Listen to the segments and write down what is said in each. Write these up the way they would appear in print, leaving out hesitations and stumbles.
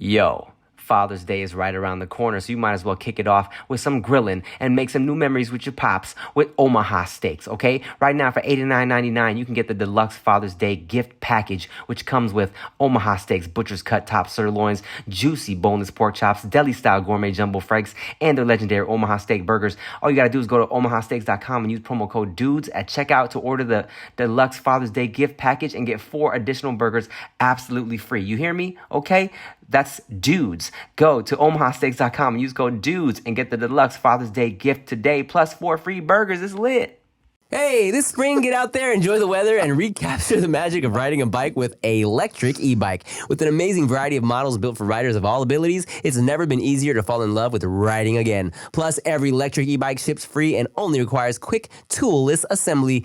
Yo, Father's Day is right around the corner, so you might as well kick it off with some grilling and make some new memories with your pops with Omaha Steaks, okay? Right now for $89.99, you can get the deluxe Father's Day gift package, which comes with Omaha Steaks, butcher's cut top sirloins, juicy boneless pork chops, deli-style gourmet jumbo franks, and their legendary Omaha Steak burgers. All you gotta do is go to omahasteaks.com and use promo code DUDES at checkout to order the deluxe Father's Day gift package and get 4 additional burgers absolutely free. You hear me? Okay? That's dudes. Go to omahasteaks.com and use code DUDES and get the deluxe Father's Day gift today, plus 4 free burgers. It's lit. Hey, this spring, get out there, enjoy the weather, and recapture the magic of riding a bike with an electric e-bike. With an amazing variety of models built for riders of all abilities, it's never been easier to fall in love with riding again. Plus, every electric e-bike ships free and only requires quick, toolless assembly.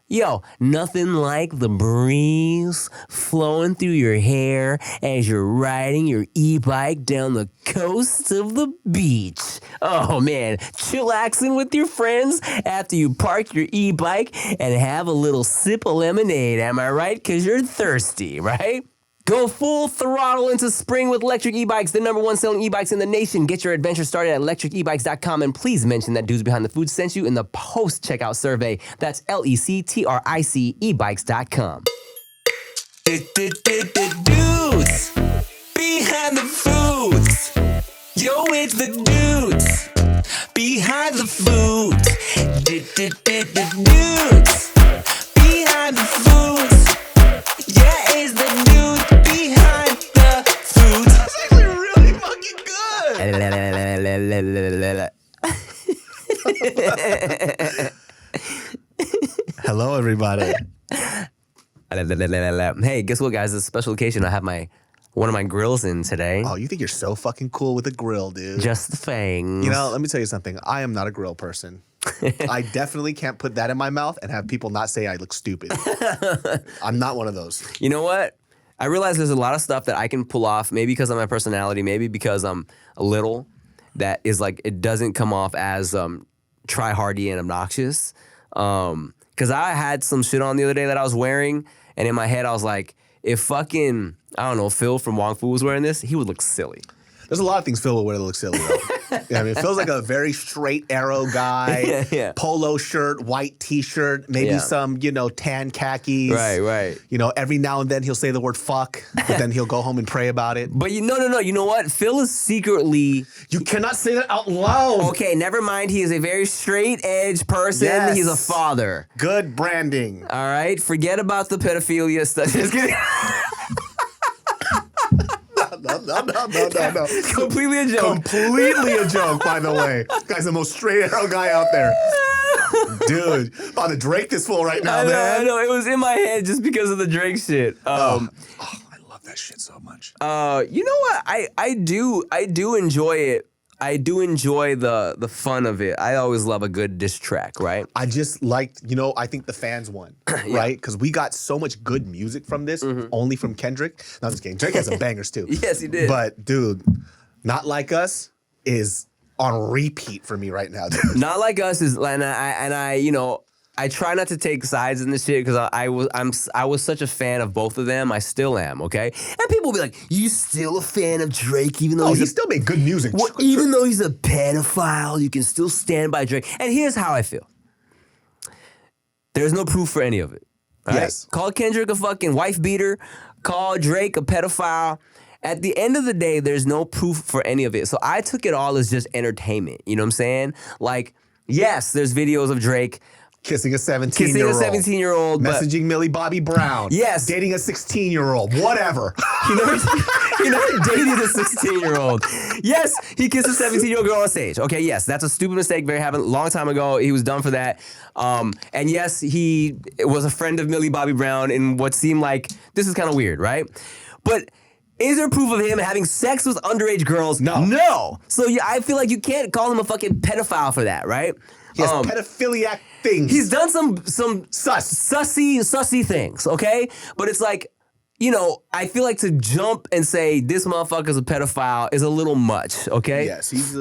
Yo, nothing like the breeze flowing through your hair as you're riding your e-bike down the coast of the beach. Oh man, chillaxing with your friends after you park your e-bike and have a little sip of lemonade, am I right? 'Cause you're thirsty, right? Go full throttle into spring with electric e-bikes, the #1 selling e-bikes in the nation. Get your adventure started at electricebikes.com, and please mention that Dudes Behind the Food sent you in the post-checkout survey. That's LECTRIC ebikes.com. Dudes Behind the Foods. Yo, it's the dudes behind the food. Dudes behind the foods. Yeah, it's the dude behind the food. That's actually really fucking good. Hello, everybody. Hey, guess what, guys? It's a special occasion. I have one of my grills in today. Oh, you think you're so fucking cool with a grill, dude. Just the fangs. You know, let me tell you something. I am not a grill person. I definitely can't put that in my mouth and have people not say I look stupid. I'm not one of those. You know what? I realize there's a lot of stuff that I can pull off, maybe because of my personality, maybe because I'm a little, that is like, it doesn't come off as try-hardy and obnoxious. Because I had some shit on the other day that I was wearing, and in my head I was like, if fucking, I don't know, Phil from Wong Fu was wearing this, he would look silly. There's a lot of things Phil would wear that look silly, though. Yeah, I mean, Phil's like a very straight arrow guy. Yeah. Polo shirt, white T-shirt, maybe some, tan khakis. Right. Every now and then he'll say the word fuck, but then he'll go home and pray about it. But no. You know what? Phil is secretly... You cannot say that out loud. Okay, never mind. He is a very straight edge person. Yes. He's a father. Good branding. All right? Forget about the pedophilia stuff. Just kidding. No. Completely a joke. Completely a joke, by the way. This guy's the most straight arrow guy out there. Dude, about to Drake this fool right now, man. I know. It was in my head just because of the Drake shit. I love that shit so much. You know what? I do enjoy it. I do enjoy the fun of it. I always love a good diss track, right? I just liked, I think the fans won, right? Because we got so much good music from this, only from Kendrick. No, I'm just kidding. Drake has some bangers too. Yes, he did. But dude, Not Like Us is on repeat for me right now, dude. Not Like Us is, and I try not to take sides in this shit because I was such a fan of both of them. I still am, okay? And people will be like, "You still a fan of Drake even though he still made good music? Even though he's a pedophile, you can still stand by Drake." And here's how I feel. There's no proof for any of it. Right? Yes. Call Kendrick a fucking wife beater. Call Drake a pedophile. At the end of the day, there's no proof for any of it. So I took it all as just entertainment. You know what I'm saying? Like, yes, there's videos of Drake kissing a 17-year-old. Messaging Millie Bobby Brown. Yes. Dating a 16-year-old. Whatever. He never dated a 16-year-old. Yes, he kissed a 17-year-old girl on stage. Okay, yes, that's a stupid mistake. Very happened a long time ago. He was done for that. And yes, he was a friend of Millie Bobby Brown in what seemed like, this is kind of weird, right? But is there proof of him having sex with underage girls? No. So I feel like you can't call him a fucking pedophile for that, right? He has pedophiliac things. He's done some sussy things, okay? But it's like, you know, I feel like to jump and say this motherfucker's a pedophile is a little much, okay? Yes, he's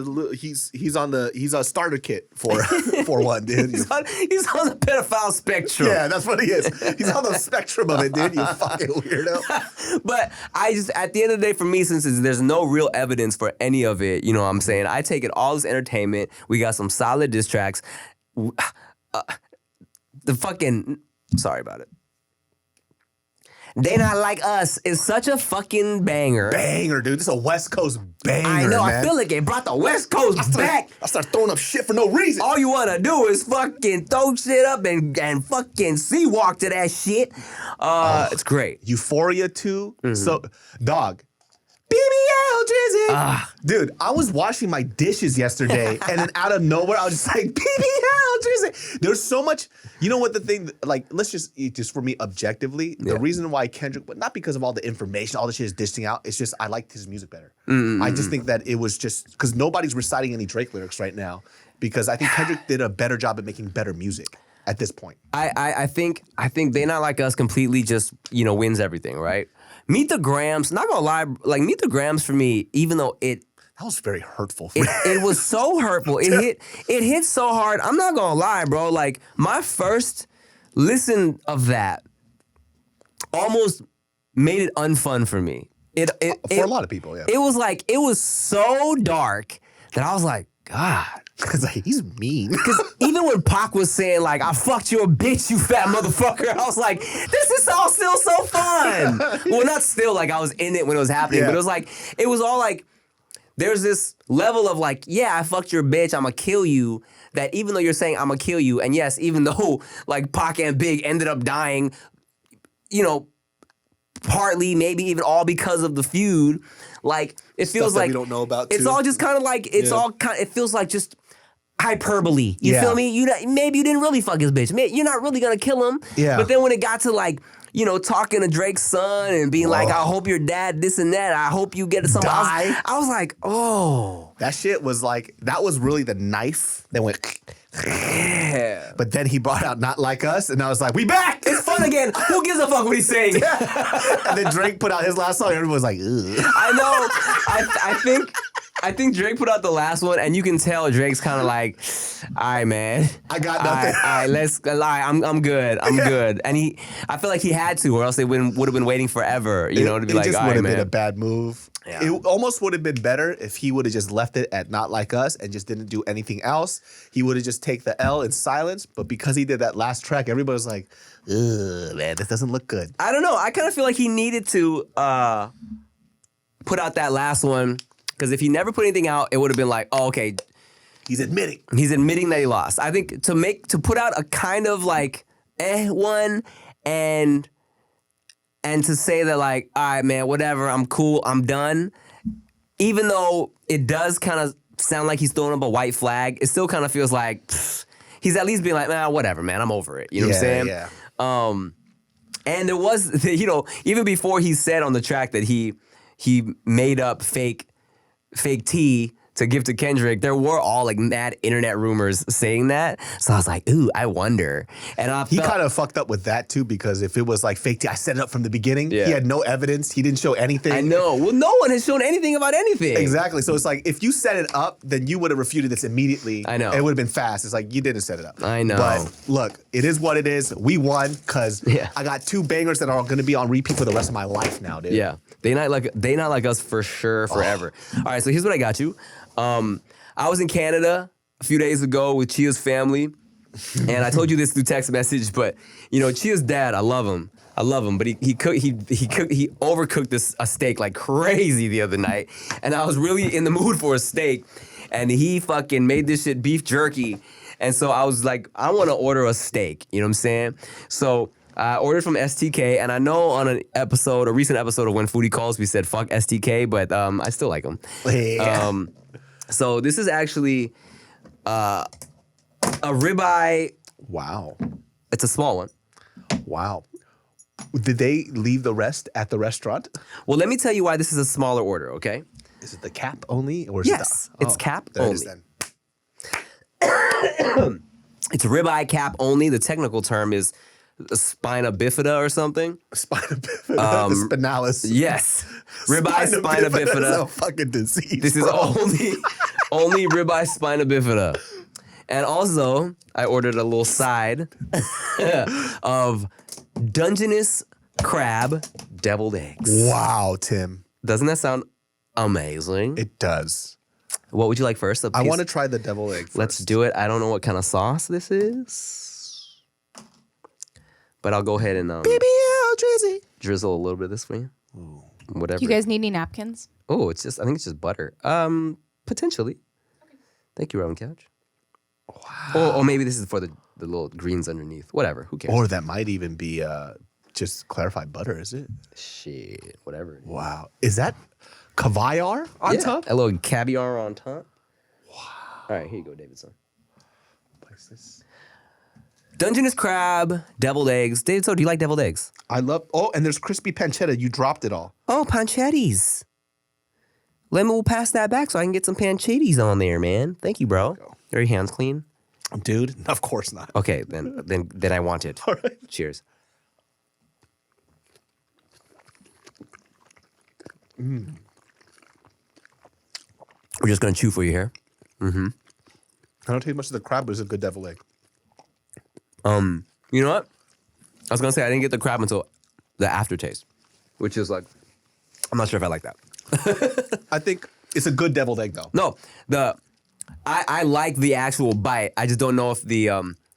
a starter kit for one, dude. He's on the pedophile spectrum. Yeah, that's what he is. He's on the spectrum of it, dude. You fucking weirdo. But I just, at the end of the day, for me, since there's no real evidence for any of it, you know what I'm saying? I take it all as entertainment. We got some solid diss tracks. Sorry about it. They Not Like Us is such a fucking banger. Banger, dude. This is a West Coast banger, I know. man. I feel like it brought the West Coast back. I start throwing up shit for no reason. All you want to do is fucking throw shit up and fucking sea walk to that shit. It's great. Euphoria 2. So, dog. BBL Drizzy. Dude, I was washing my dishes yesterday, and then out of nowhere, I was just like, BBL Drizzy. There's so much. You know what the thing, like, let's just for me, objectively, the reason why Kendrick, but not because of all the information, all the shit is dishing out, it's just I liked his music better. I just think that it was just, because nobody's reciting any Drake lyrics right now, because I think Kendrick did a better job at making better music at this point. I think They Not Like Us completely just, you know, wins everything, right? Meet the Grams, not gonna lie, like Meet the Grams for me, even though that was very hurtful. It was so hurtful. It hit so hard. I'm not gonna lie, bro. Like my first listen of that almost made it unfun for me. For a lot of people, yeah. It was so dark that I was like, God. Because like, he's mean. Because even when Pac was saying like, I fucked your bitch, you fat motherfucker, I was like, this is all still so fun. Well, not still, like I was in it when it was happening, but it was all like, there's this level of like, yeah, I fucked your bitch, I'ma kill you, that even though you're saying I'ma kill you, and yes, even though like Pac and Big ended up dying, you know, partly, maybe even all because of the feud, like, it feels Stuff that like we don't know about, it's too. all just kind of like, it feels like just hyperbole. You feel me? Maybe you didn't really fuck his bitch. You're not really gonna kill him. Yeah. But then when it got to like, you know, talking to Drake's son and being like, I hope your dad this and that. I hope you get something. I was like, oh. That shit was like, that was really the knife that went. Yeah. But then he brought out Not Like Us, and I was like, we back! It's fun again. Who gives a fuck what he's saying? And then Drake put out his last song, and everyone was like, ugh. I know. I think Drake put out the last one, and you can tell Drake's kind of like, all right, man. I got nothing. All right, let's lie. I'm good. I'm good. And I feel like he had to, or else they would have been waiting forever, you know, to be like, all right, man. It just would have been a bad move. Yeah. It almost would have been better if he would have just left it at Not Like Us and just didn't do anything else. He would have just take the L in silence. But because he did that last track, everybody was like, ugh, man, this doesn't look good. I don't know. I kind of feel like he needed to put out that last one. Because if he never put anything out, it would have been like, oh, okay. He's admitting that he lost. I think to put out a kind of like one and to say that like, all right, man, whatever, I'm cool, I'm done. Even though it does kind of sound like he's throwing up a white flag, it still kind of feels like he's at least being like, nah, whatever, man, I'm over it. You know what I'm saying? Yeah. And there was, you know, even before he said on the track that he made up fake tea to give to Kendrick, there were all like mad internet rumors saying that. So I was like, ooh, I wonder. And he kind of fucked up with that too, because if it was like fake tea, I set it up from the beginning. Yeah. He had no evidence. He didn't show anything. I know. Well, no one has shown anything about anything. Exactly. So it's like, if you set it up, then you would have refuted this immediately. I know. It would have been fast. It's like, you didn't set it up. I know. But look, it is what it is. We won because I got 2 bangers that are going to be on repeat for the rest of my life now, dude. Yeah. They Not Like Us for sure, forever. All right, so here's what I got you. I was in Canada a few days ago with Chia's family, and I told you this through text message, but you know, Chia's dad, I love him, but he overcooked a steak like crazy the other night, and I was really in the mood for a steak, and he fucking made this shit beef jerky, and so I was like, I want to order a steak, you know what I'm saying? So I ordered from STK, and I know on a recent episode of When Foodie Calls, we said fuck STK, but I still like them. Yeah. So this is actually a ribeye. Wow. It's a small one. Wow. Did they leave the rest at the restaurant? Well, let me tell you why this is a smaller order, okay? Is it the cap only? Or is yes, it's cap there only. It is then. It's ribeye cap only. The technical term is spina bifida or something. Spina bifida, the spinalis. Yes, ribeye spina bifida. Is a fucking disease. This is only ribeye spina bifida. And also, I ordered a little side of Dungeness crab deviled eggs. Wow, Tim. Doesn't that sound amazing? It does. What would you like first? I want to try the deviled egg first. Let's do it. I don't know what kind of sauce this is, but I'll go ahead and BBL Drizzy. drizzle a little bit of this for you. Ooh. Whatever. Do you guys need any napkins? Oh, I think it's just butter. Potentially. Thank you, Robyn Couch. Wow. Or maybe this is for the little greens underneath. Whatever. Who cares? Or that might even be just clarified butter, is it? Shit. Whatever. Wow. Is that caviar on top? A little caviar on top. Wow. All right, here you go, Davidson. Place this. Dungeness crab, deviled eggs. Davidson, do you like deviled eggs? I love. Oh, and there's crispy pancetta. You dropped it all. Oh, pancettis. We'll pass that back so I can get some pancettis on there, man. Thank you, bro. Are your hands clean? Dude, of course not. Okay, then I want it. All right. Cheers. Mm. We're just gonna chew for you here. Mm-hmm. I don't taste much of the crab, but it's a good devil egg. You know what? I was gonna say I didn't get the crab until the aftertaste, which is like, I'm not sure if I like that. I think it's a good deviled egg, though. No, I like the actual bite. I just don't know if the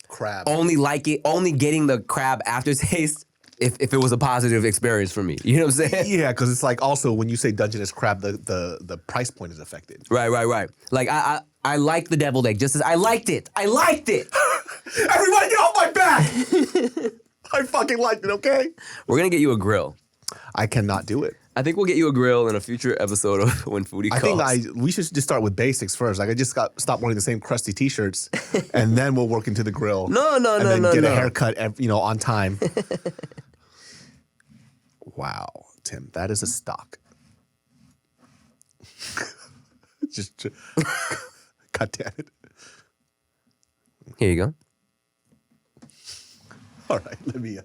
Crab. only getting the crab aftertaste. If it was a positive experience for me, you know what I'm saying? Yeah, because it's like also when you say Dungeness crab, the price point is affected. Right. Like I like the deviled egg just as I liked it. Everybody get off my back! I fucking liked it, okay? We're gonna get you a grill. I cannot do it. I think we'll get you a grill in a future episode of When Foodie Calls. I think we should just start with basics first. Like I just stop wearing the same crusty t-shirts, and then we'll work into the grill. No, and then get no. a haircut, on time. Wow, Tim, that is a stock. just, God damn it. Here you go. All right, let me.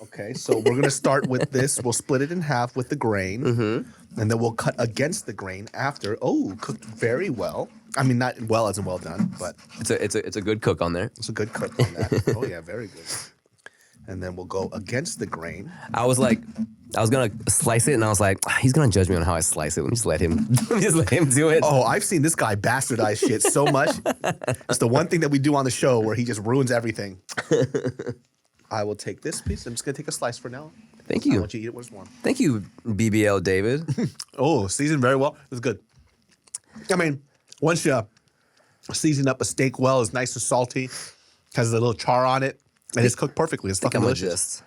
Okay, so we're gonna start with this. We'll split it in half with the grain, and then we'll cut against the grain after. Oh, cooked very well. I mean, not well as in well done, but It's a good cook on there. it's a good cook on that. Oh yeah, very good. And then we'll go against the grain. I was gonna slice it, and I was like, he's gonna judge me on how I slice it. Let me just let him do it. Oh, I've seen this guy bastardize shit so much. It's the one thing that we do on the show where he just ruins everything. I will take this piece. I'm just gonna take a slice for now. Thank I you. want you to eat it when it's warm. Thank you, BBL David. Oh, seasoned very well. It's good. I mean, once you season up a steak well, it's nice and salty, has a little char on it, and it's cooked perfectly. It's fucking delicious.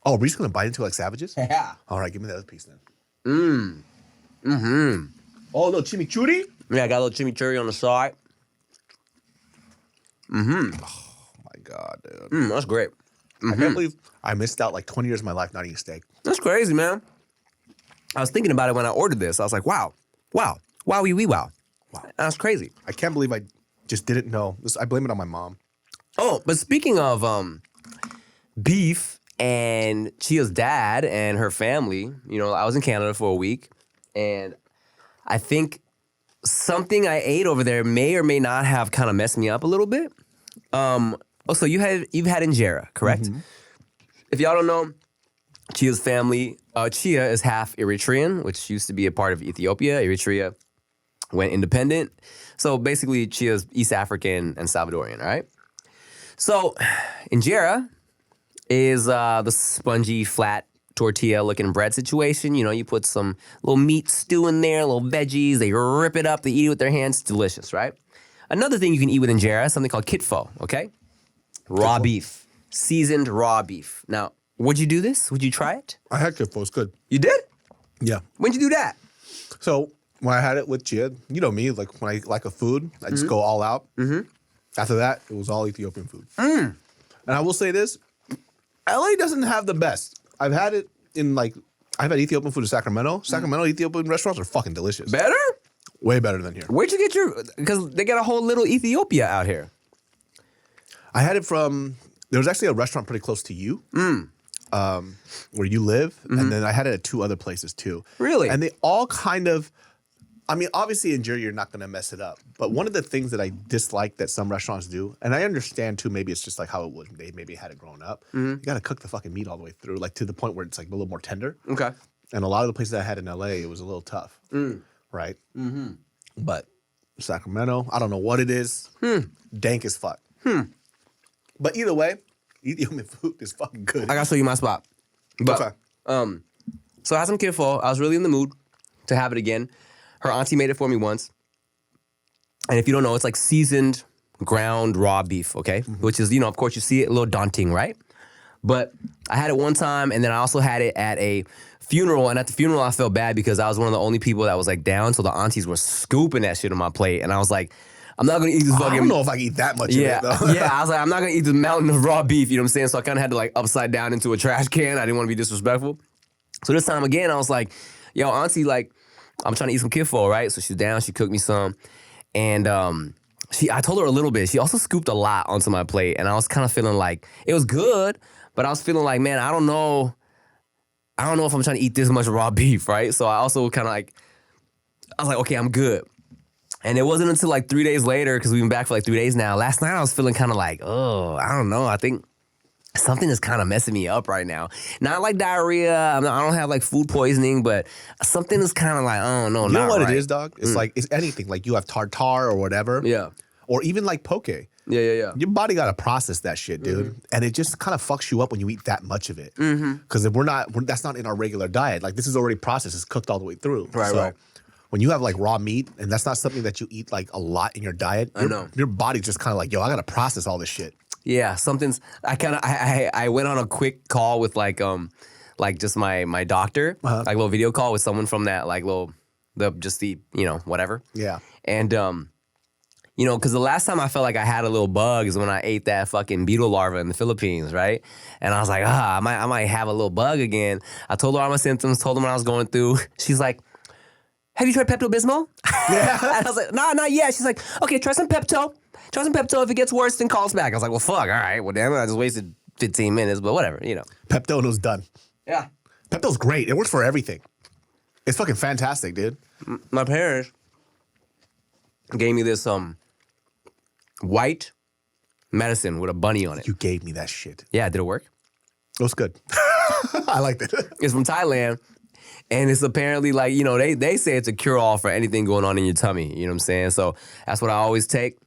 Oh, we're just gonna bite into it like savages? Yeah. All right, give me the other piece then. Oh, a little chimichurri? Yeah, I got a little chimichurri on the side. Oh my God, dude. That's great. I can't believe I missed out like 20 years of my life not eating steak. That's crazy, man. I was thinking about it when I ordered this. I was like, wow. That's crazy. I can't believe I just didn't know. I blame it on my mom. Oh, but speaking of beef and Chia's dad and her family, I was in Canada for a week, and I think something I ate over there may or may not have kind of messed me up a little bit. So you've had injera, correct? Mm-hmm. If y'all don't know, Chia's family, Chia is half Eritrean, which used to be a part of Ethiopia. Eritrea went independent. So basically, Chia's East African and Salvadorian, all right? So injera is the spongy, flat, tortilla-looking bread situation. You put some little meat stew in there, little veggies. They rip it up. They eat it with their hands. It's delicious, right? Another thing you can eat with injera is something called kitfo, okay? Raw beef. Seasoned raw beef. Now, would you do this? Would you try it? I had kitfo. It's good. You did? Yeah. When'd you do that? So when I had it with Chia, you know me, like when I like a food, I just go all out. Mm-hmm. After that, it was all Ethiopian food. And I will say this, LA doesn't have the best. I've had it I've had Ethiopian food in Sacramento. Sacramento Ethiopian restaurants are fucking delicious. Better? Way better than here. Where'd you get because they got a whole little Ethiopia out here. I had it from, there was actually a restaurant pretty close to you, where you live. And then I had it at 2 other places too. Really? And they all kind of, I mean, obviously in Jerry, you're not going to mess it up. But one of the things that I dislike that some restaurants do, and I understand too, maybe it's just like how it was, they maybe had it growing up. You got to cook the fucking meat all the way through, like to the point where it's like a little more tender. Okay. And a lot of the places I had in LA, it was a little tough. Right? But Sacramento, I don't know what it is. Dank as fuck. But either way, Ethiopian food is fucking good. I gotta show you my spot. But, Okay. so I had some kid pho. I was really in the mood to have it again. Her auntie made it for me once. And if you don't know, it's like seasoned ground raw beef, okay? Which is, of course you see it a little daunting, right? But I had it one time, and then I also had it at a funeral. And at the funeral, I felt bad because I was one of the only people that was like down. So the aunties were scooping that shit on my plate. And I was like, I'm not gonna eat this fucking. I don't know if I can eat that much of it, though. I was like, I'm not gonna eat this mountain of raw beef, you know what I'm saying? So I kind of had to like upside down into a trash can. I didn't want to be disrespectful. So this time again, I was like, yo, auntie, like, I'm trying to eat some kid pho, right? So she's down, she cooked me some. And I told her a little bit. She also scooped a lot onto my plate. And I was kind of feeling like, it was good, but I was feeling like, man, I don't know if I'm trying to eat this much raw beef, right? So I also kind of like, I was like, okay, I'm good. And it wasn't until like 3 days later, because we've been back for like 3 days now. Last night I was feeling kind of like, oh, I don't know. I think something is kind of messing me up right now. Not like diarrhea. I don't have like food poisoning, but something is kind of like, I don't know. You know what right. it is, dog? It's like, it's anything. Like you have tartar or whatever. Yeah. Or even like poke. Yeah. Your body got to process that shit, dude. And it just kind of fucks you up when you eat that much of it. Because if that's not in our regular diet. Like this is already processed. It's cooked all the way through. Right. When you have like raw meat and that's not something that you eat like a lot in your diet, your body's just kind of like, yo, I got to process all this shit. Yeah, I went on a quick call with like just my doctor, like a little video call with someone from that like whatever. Yeah. And because the last time I felt like I had a little bug is when I ate that fucking beetle larva in the Philippines, right? And I was like, I might have a little bug again. I told her all my symptoms, told her what I was going through. She's like, have you tried Pepto-Bismol? Yeah. And I was like, nah, not yet. She's like, okay, try some Pepto. Try some Pepto. If it gets worse, then call us back. I was like, well, fuck, all right. Well, damn it, I just wasted 15 minutes, but whatever, Pepto was done. Yeah. Pepto's great. It works for everything. It's fucking fantastic, dude. My parents gave me this white medicine with a bunny on it. You gave me that shit. Yeah, did it work? It was good. I liked it. It's from Thailand. And it's apparently like, they say it's a cure-all for anything going on in your tummy. You know what I'm saying? So that's what I always take.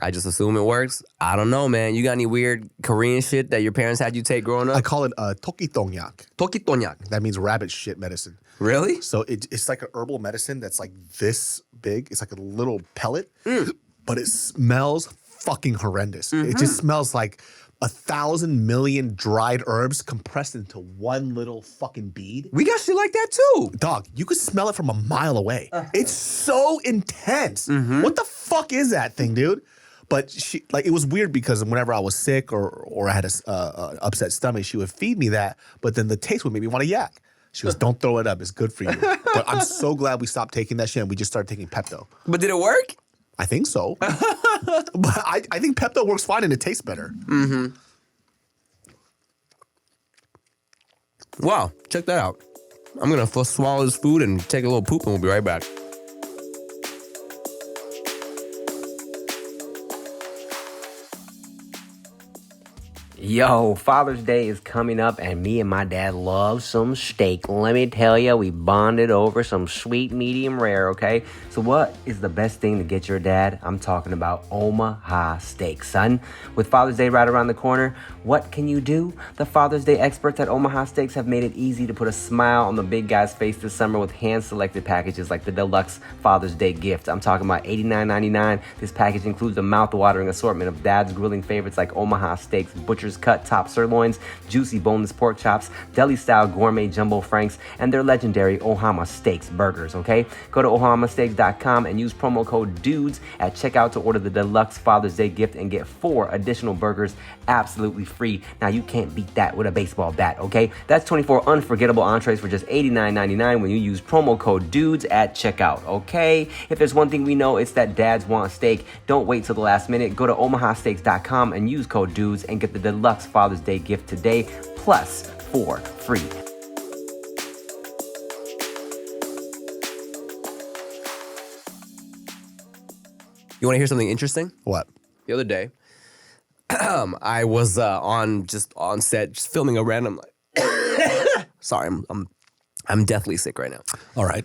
I just assume it works. I don't know, man. You got any weird Korean shit that your parents had you take growing up? I call it tokitonyak. Tokitonyak. That means rabbit shit medicine. Really? So it's like an herbal medicine that's like this big. It's like a little pellet, but it smells fucking horrendous. It just smells like 1,000 million dried herbs compressed into one little fucking bead. We got shit like that too. Dog, you could smell it from a mile away. It's so intense. What the fuck is that thing, dude? But it was weird because whenever I was sick or I had a upset stomach, she would feed me that, but then the taste would make me want to yak. She goes, don't throw it up. It's good for you. But I'm so glad we stopped taking that shit and we just started taking Pepto. But did it work? I think so. But I think Pepto works fine and it tastes better. Wow, check that out. I'm going to swallow this food and take a little poop and we'll be right back. Yo, Father's Day is coming up and me and my dad love some steak. Let me tell you, we bonded over some sweet medium rare, okay? So what is the best thing to get your dad? I'm talking about Omaha Steaks, son. With Father's Day right around the corner, what can you do? The Father's Day experts at Omaha Steaks have made it easy to put a smile on the big guy's face this summer with hand-selected packages like the deluxe Father's Day gift. I'm talking about $89.99. This package includes a mouth-watering assortment of dad's grilling favorites like Omaha Steaks, Butcher's cut top sirloins, juicy boneless pork chops, deli-style gourmet jumbo franks, and their legendary Omaha Steaks burgers, okay? Go to OmahaSteaks.com and use promo code DUDES at checkout to order the deluxe Father's Day gift and get 4 additional burgers absolutely free. Now, you can't beat that with a baseball bat, okay? That's 24 unforgettable entrees for just $89.99 when you use promo code DUDES at checkout, okay? If there's one thing we know, it's that dads want steak. Don't wait till the last minute. Go to OmahaSteaks.com and use code DUDES and get the deluxe Father's Day gift today, plus 4 free. You want to hear something interesting? What? The other day, I was on set, just filming a random. Sorry, I'm deathly sick right now. All right.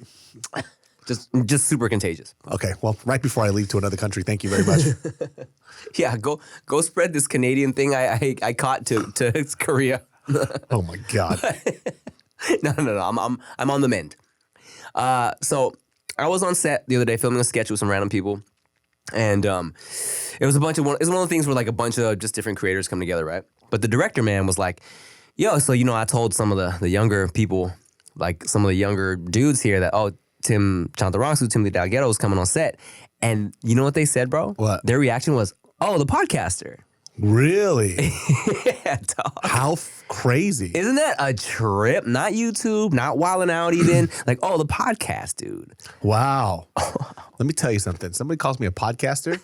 Just super contagious. Okay. Well, right before I leave to another country, thank you very much. Yeah, go spread this Canadian thing I caught to Korea. Oh my God. No. I'm on the mend. So I was on set the other day filming a sketch with some random people. And it was one of the things where like a bunch of just different creators come together, right? But the director man was like, yo, so I told some of the younger people, like some of the younger dudes here that, oh, Chantarangsu, Timothy Dalghetto is coming on set. And you know what they said, bro? What? Their reaction was, oh, the podcaster. Really? Yeah, dog. How crazy. Isn't that a trip? Not YouTube, not Wildin' Out even. Like, oh, the podcast, dude. Wow. Let me tell you something. Somebody calls me a podcaster,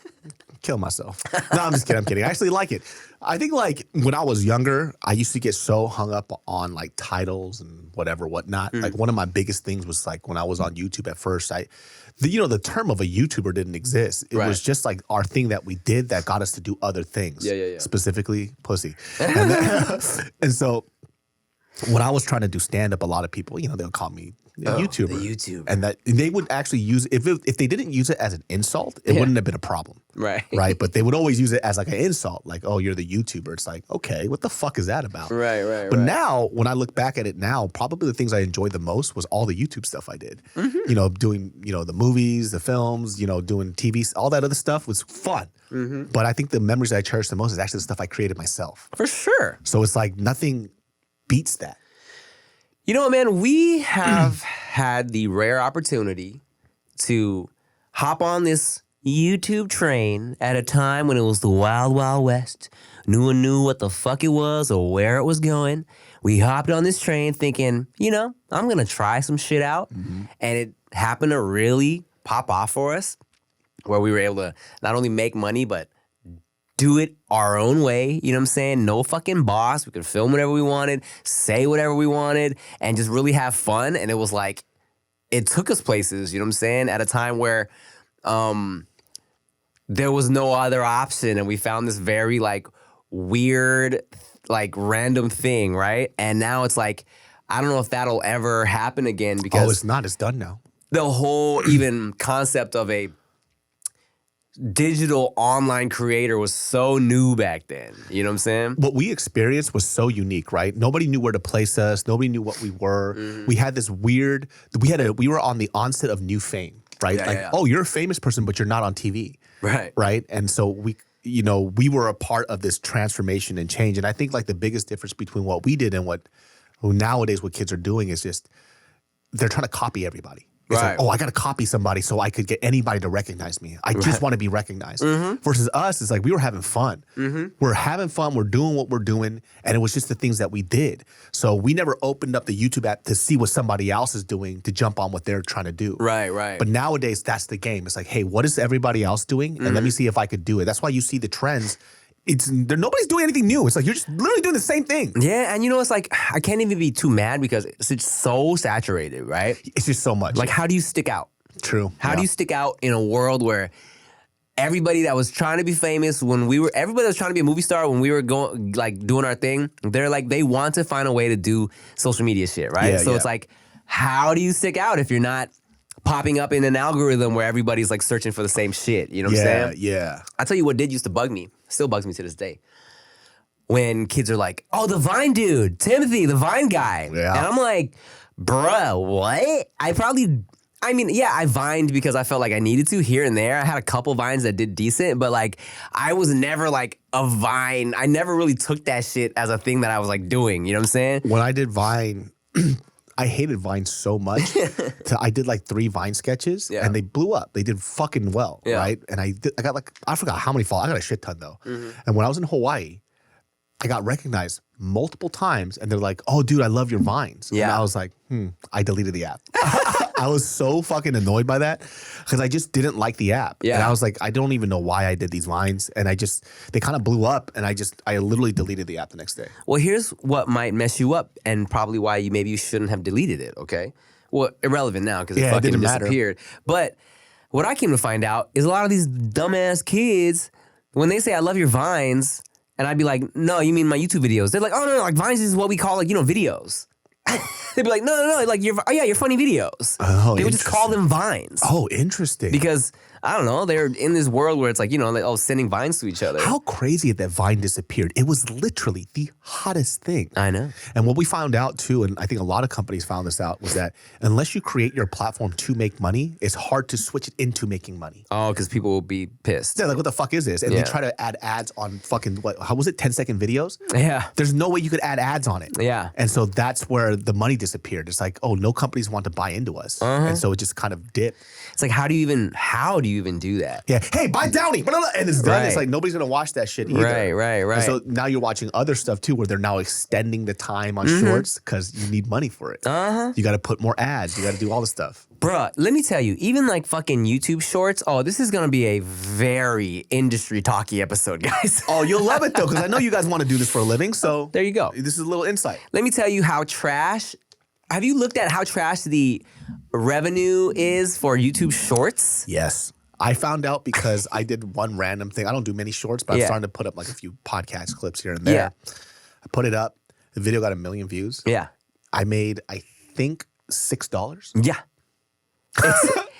kill myself. No, I'm just kidding. I'm kidding. I actually like it. I think like when I was younger, I used to get so hung up on like titles and whatnot. Like one of my biggest things was like when I was on YouTube at first, the term of a YouTuber didn't exist. It was just like our thing that we did that got us to do other things. Yeah. Specifically, pussy. And so when I was trying to do stand-up, a lot of people, they'll call me a YouTuber. The YouTuber. And that they would actually use it. If they didn't use it as an insult, it wouldn't have been a problem. Right. Right. But they would always use it as like an insult. Like, oh, you're the YouTuber. It's like, okay, what the fuck is that about? Right. But now, when I look back at it now, probably the things I enjoyed the most was all the YouTube stuff I did. Doing, the movies, the films, doing TV, all that other stuff was fun. But I think the memories I cherish the most is actually the stuff I created myself. For sure. So it's like nothing beats that. You know what, man? We have had the rare opportunity to hop on this YouTube train at a time when it was the wild, wild west. No one knew what the fuck it was or where it was going. We hopped on this train thinking, I'm going to try some shit out. And it happened to really pop off for us, where we were able to not only make money, but do it our own way, you know what I'm saying? No fucking boss. We could film whatever we wanted, say whatever we wanted, and just really have fun. And it was like, it took us places, you know what I'm saying? At a time where there was no other option. And we found this very like weird, like random thing, right? And now it's like, I don't know if that'll ever happen again because it's not. It's done now. The whole even concept of a digital online creator was so new back then. You know what I'm saying? What we experienced was so unique, right? Nobody knew where to place us. Nobody knew what we were. We had this weird, we were on the onset of new fame, right? Oh, you're a famous person, but you're not on TV. Right. Right. And so we were a part of this transformation and change. And I think like the biggest difference between what we did and what nowadays what kids are doing is just, they're trying to copy everybody. It's like, I got to copy somebody so I could get anybody to recognize me. I just want to be recognized. Versus us, it's like we were having fun. We're having fun. We're doing what we're doing. And it was just the things that we did. So we never opened up the YouTube app to see what somebody else is doing to jump on what they're trying to do. Right. But nowadays, that's the game. It's like, hey, what is everybody else doing? And let me see if I could do it. That's why you see the trends. Nobody's doing anything new. It's like you're just literally doing the same thing. Yeah, and it's like I can't even be too mad because it's just so saturated, right? It's just so much. Like, how do you stick out? True. How do you stick out in a world where everybody that was trying to be famous everybody that was trying to be a movie star when we were going doing our thing, they want to find a way to do social media shit, right? So it's like, how do you stick out if you're not popping up in an algorithm where everybody's like searching for the same shit? You know what I'm saying? Yeah. I tell you what did used to bug me, still bugs me to this day. When kids are like, oh, the Vine dude, Timothy, the Vine guy. Yeah. And I'm like, bruh, what? I mean, yeah, I vined because I felt like I needed to here and there. I had a couple vines that did decent, but like I was never like a Vine. I never really took that shit as a thing that I was like doing. You know what I'm saying? When I did Vine, I hated Vine so much. I did like 3 Vine sketches and they blew up. They did fucking well, right? And I got like, I forgot how many followers. I got a shit ton though. And when I was in Hawaii, I got recognized multiple times and they're like, oh, dude, I love your Vines. Yeah. And I was like, I deleted the app. I was so fucking annoyed by that because I just didn't like the app. Yeah. And I was like, I don't even know why I did these Vines. And they kind of blew up and I literally deleted the app the next day. Well, here's what might mess you up and probably why maybe you shouldn't have deleted it, okay? Well, irrelevant now because it fucking disappeared. But what I came to find out is a lot of these dumbass kids, when they say, I love your Vines, and I'd be like, no, you mean my YouTube videos. They're like, oh, no, like Vines is what we call like, videos. They'd be like, no, like your funny videos. Oh, they would just call them Vines. Oh, interesting. Because I don't know, they're in this world where it's like, like, sending Vines to each other. How crazy that Vine disappeared. It was literally the hottest thing. I know. And what we found out too, and I think a lot of companies found this out, was that unless you create your platform to make money, it's hard to switch it into making money. Oh, because people will be pissed. Yeah, like what the fuck is this? And they try to add ads on fucking, how was it, 10-second videos? Yeah. There's no way you could add ads on it. Yeah. And so that's where the money disappeared. It's like, oh, no companies want to buy into us. And so it just kind of dipped. It's like, how do you even do that? Yeah, hey, buy Downey, and it's done. It's like nobody's gonna watch that shit either. Right. And so now you're watching other stuff too, where they're now extending the time on shorts because you need money for it. You got to put more ads. You got to do all the stuff. Bruh, let me tell you, even like fucking YouTube shorts. Oh, this is gonna be a very industry talky episode, guys. Oh, you'll love it though, because I know you guys want to do this for a living. So there you go. This is a little insight. Let me tell you how trash. Have you looked at how trash the revenue is for YouTube shorts? Yes. I found out because I did one random thing. I don't do many shorts, but I'm starting to put up like a few podcast clips here and there. Yeah. I put it up. The video got 1 million views. Yeah. I made, I think, $6. Yeah.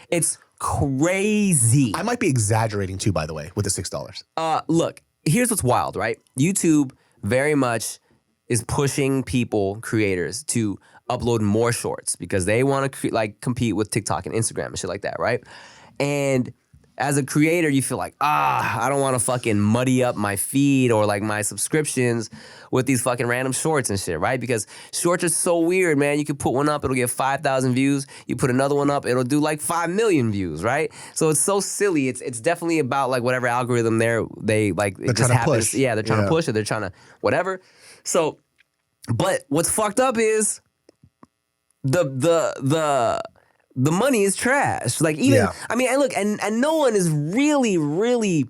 It's crazy. I might be exaggerating too, by the way, with the $6. Look, here's what's wild, right? YouTube very much is pushing creators to upload more shorts because they want to compete with TikTok and Instagram and shit like that, right? And as a creator, you feel like, I don't want to fucking muddy up my feed or like my subscriptions with these fucking random shorts and shit, right? Because shorts are so weird, man. You can put one up, it'll get 5,000 views. You put another one up, it'll do like 5 million views, right? So it's so silly. It's definitely about like whatever algorithm they're trying to push. Yeah, they're trying to push it. They're trying to whatever. So, but what's fucked up is the money is trash. Like even, I mean, and look, and no one is really, really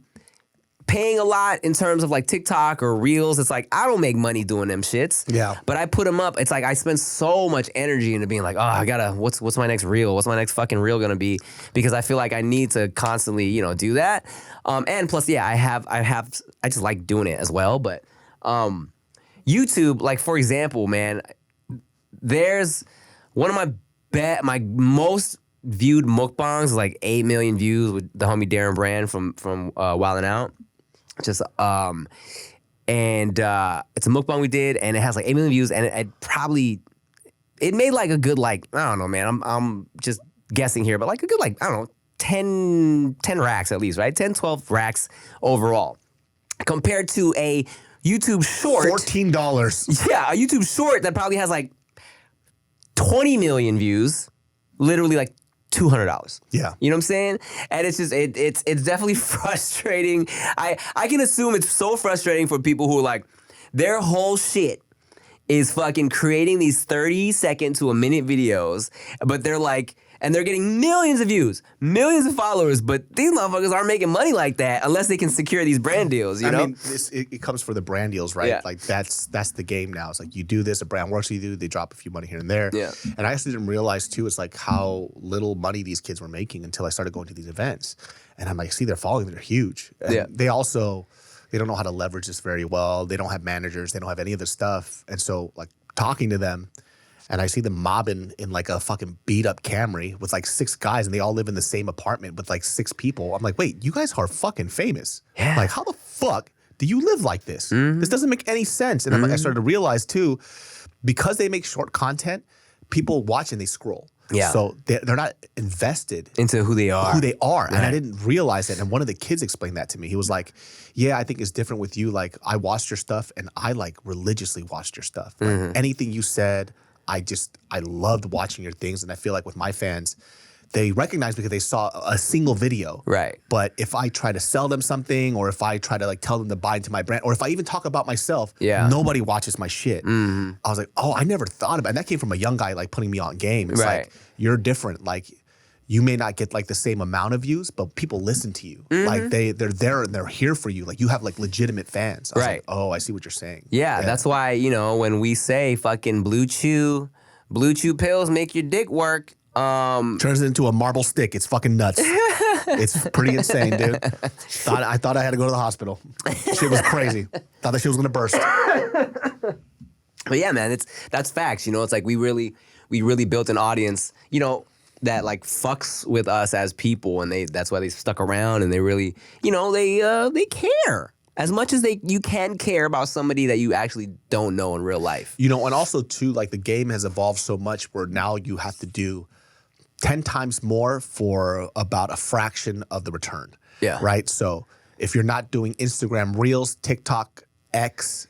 paying a lot in terms of like TikTok or Reels. It's like, I don't make money doing them shits. Yeah. But I put them up. It's like I spend so much energy into being like, I gotta, what's my next Reel? What's my next fucking Reel gonna be? Because I feel like I need to constantly, do that. And plus, I just like doing it as well. But YouTube, like for example, man, there's one of my most viewed mukbangs is like 8 million views with the homie Darren Brand from Wildin' Out. Just and it's a mukbang we did, and it has like 8 million views, and it made like a good like I don't know, man. I'm just guessing here, but like a good like I don't know 10 racks at least, right? 10, 12 racks overall, compared to a YouTube short $14. Yeah, a YouTube short that probably has like 20 million views, literally like $200. Yeah. You know what I'm saying? And it's just, it's definitely frustrating. I can assume it's so frustrating for people who are like, their whole shit is fucking creating these 30-second to a minute videos, but they're like, and they're getting millions of views, millions of followers, but these motherfuckers aren't making money like that unless they can secure these brand deals, you know? I mean, it comes for the brand deals, right? Yeah. Like, that's the game now. It's like, you do this, a brand works with you, they drop a few money here and there. Yeah. And I actually didn't realize, too, it's like how little money these kids were making until I started going to these events. And I'm like, see, they're following, they're huge. And they don't know how to leverage this very well. They don't have managers. They don't have any of this stuff. And so, like, talking to them, and I see them mobbing in like a fucking beat up Camry with like 6 guys, and they all live in the same apartment with like 6 people. I'm like, wait, you guys are fucking famous. Yeah. Like, how the fuck do you live like this? This doesn't make any sense. And I started to realize too, because they make short content, people watch and they scroll. Yeah. So they're not invested into who they are. And I didn't realize it. And one of the kids explained that to me. He was like, yeah, I think it's different with you. Like, I watched your stuff and I like religiously watched your stuff. Like, anything you said, I loved watching your things. And I feel like with my fans, they recognize because they saw a single video. Right. But if I try to sell them something, or if I try to like tell them to buy into my brand, or if I even talk about myself, nobody watches my shit. I was like, oh, I never thought about it. And that came from a young guy like putting me on game. It's like, you're different. Like, you may not get like the same amount of views, but people listen to you. Like they're there and they're here for you. Like, you have like legitimate fans. I was like, oh, I see what you're saying. Yeah, that's why, you know, when we say fucking blue chew pills make your dick work. Turns it into a marble stick. It's fucking nuts. It's pretty insane, dude. I thought I had to go to the hospital. Shit was crazy. Thought that shit was gonna burst. But yeah, man, that's facts. You know, it's like we really built an audience, you know, that like fucks with us as people, and that's why they stuck around, and they really, you know, they care. As much as you can care about somebody that you actually don't know in real life. You know, and also too, like the game has evolved so much where now you have to do 10 times more for about a fraction of the return. Yeah. Right? So if you're not doing Instagram Reels, TikTok, X,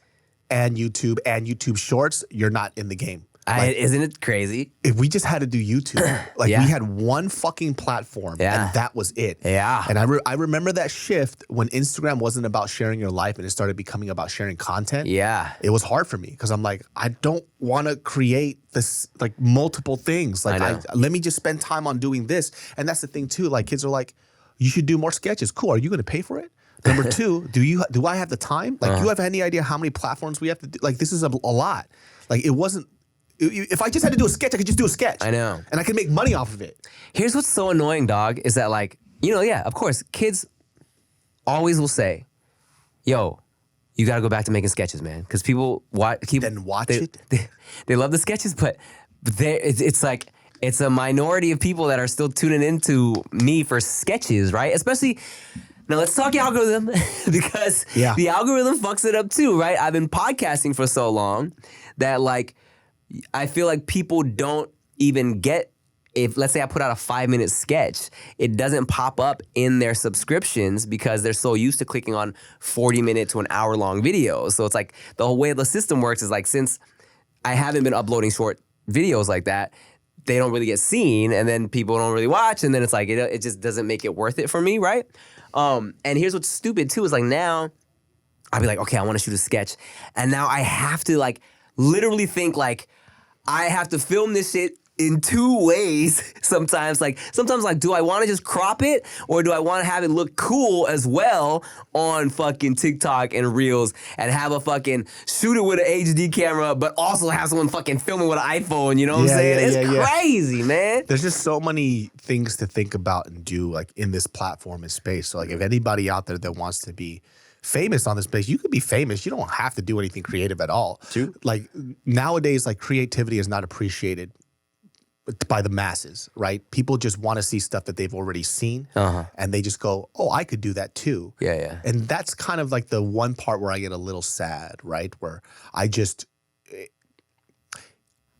and YouTube Shorts, you're not in the game. Isn't it crazy? If we just had to do YouTube, like we had one fucking platform and that was it. Yeah. And I remember that shift when Instagram wasn't about sharing your life and it started becoming about sharing content. Yeah. It was hard for me because I'm like, I don't want to create this like multiple things. Like, let me just spend time on doing this. And that's the thing too. Like, kids are like, you should do more sketches. Cool. Are you going to pay for it? Number two, do I have the time? Like, do you have any idea how many platforms we have to do? Like, this is a lot. Like, it wasn't. If I just had to do a sketch, I could just do a sketch. I know. And I could make money off of it. Here's what's so annoying, dog, is that like, you know, yeah, of course, kids always will say, yo, you got to go back to making sketches, man. Because people watch it. They love the sketches, but it's like, it's a minority of people that are still tuning into me for sketches, right? Especially, now let's talk algorithm, because the algorithm fucks it up too, right? I've been podcasting for so long that like, I feel like people don't even get, if let's say I put out a 5-minute sketch, it doesn't pop up in their subscriptions because they're so used to clicking on 40-minute to an hour-long videos. So it's like the whole way the system works is like, since I haven't been uploading short videos like that, they don't really get seen, and then people don't really watch, and then it's like, it just doesn't make it worth it for me, right? And here's what's stupid too, is like now, I'll be like, okay, I want to shoot a sketch, and now I have to like literally think like, I have to film this shit in 2 ways sometimes. Like, do I want to just crop it, or do I want to have it look cool as well on fucking TikTok and Reels, and have a fucking shoot it with an HD camera, but also have someone fucking film it with an iPhone, you know what I'm saying? It's crazy, man. There's just so many things to think about and do like in this platform and space. So like, if anybody out there that wants to be famous on this place, you could be famous. You don't have to do anything creative at all. True. Like nowadays, like creativity is not appreciated by the masses, right? People just want to see stuff that they've already seen, and they just go, oh, I could do that too. Yeah. And that's kind of like the one part where I get a little sad, right? Where let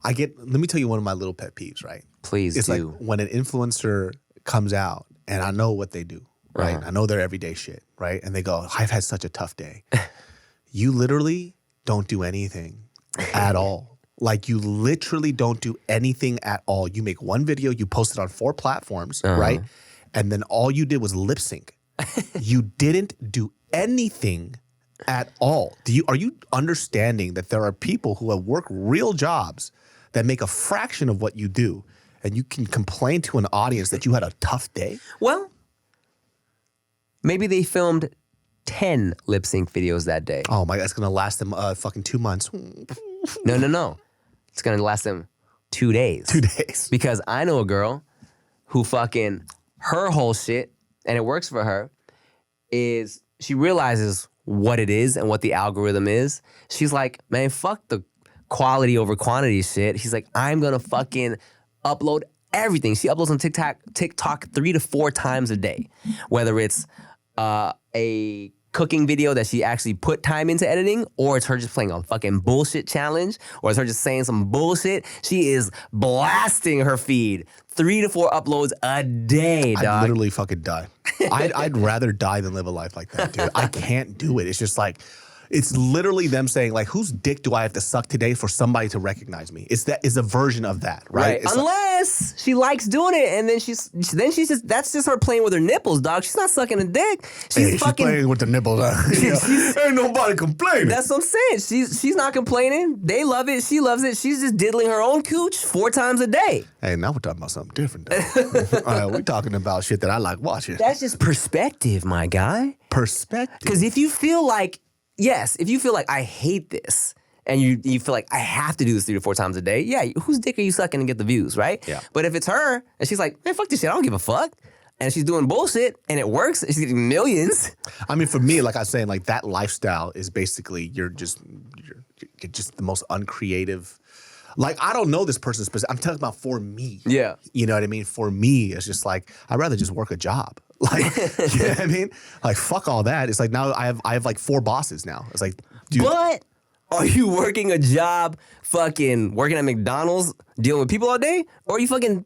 me tell you one of my little pet peeves, right? Please it's do. Like when an influencer comes out and I know what they do. Right? I know their everyday shit, right? And they go, I've had such a tough day. You literally don't do anything at all. Like, you literally don't do anything at all. You make one video, you post it on 4 platforms, right? And then all you did was lip sync. You didn't do anything at all. Are you understanding that there are people who have worked real jobs that make a fraction of what you do, and you can complain to an audience that you had a tough day? Well, maybe they filmed 10 lip sync videos that day. Oh my God, it's gonna last them fucking 2 months. No. It's gonna last them 2 days. 2 days. Because I know a girl who fucking, her whole shit, and it works for her, is she realizes what it is and what the algorithm is. She's like, man, fuck the quality over quantity shit. She's like, I'm gonna fucking upload everything. She uploads on TikTok 3 to 4 times a day. Whether it's a cooking video that she actually put time into editing, or it's her just playing a fucking bullshit challenge, or it's her just saying some bullshit. She is blasting her feed. 3 to 4 uploads a day, dog. I'd literally fucking die. I'd rather die than live a life like that, dude. I can't do it. It's just like, it's literally them saying, like, whose dick do I have to suck today for somebody to recognize me? It's a version of that, right? Unless she likes doing it, and then she's just, that's just her playing with her nipples, dog. She's not sucking a dick. She's playing with the nipples. Ain't nobody complaining. That's what I'm saying. She's not complaining. They love it. She loves it. She's just diddling her own cooch 4 times a day. Hey, now we're talking about something different, though. All right, we're talking about shit that I like watching. That's just perspective, my guy. Perspective. Because if you feel like, if you feel like I hate this, and you feel like I have to do this 3 to 4 times a day, yeah, whose dick are you sucking to get the views, right? Yeah. But if it's her, and she's like, man, fuck this shit, I don't give a fuck, and she's doing bullshit, and it works, and she's getting millions. I mean, for me, like I was saying, like that lifestyle is basically you're just the most uncreative. Like, I don't know this person's specific. I'm talking about for me. Yeah. You know what I mean? For me, it's just like, I'd rather just work a job. Like, you know what I mean? Like, fuck all that. It's like now I have like 4 bosses now. It's like, dude. But are you working a job, fucking working at McDonald's, dealing with people all day? Or are you fucking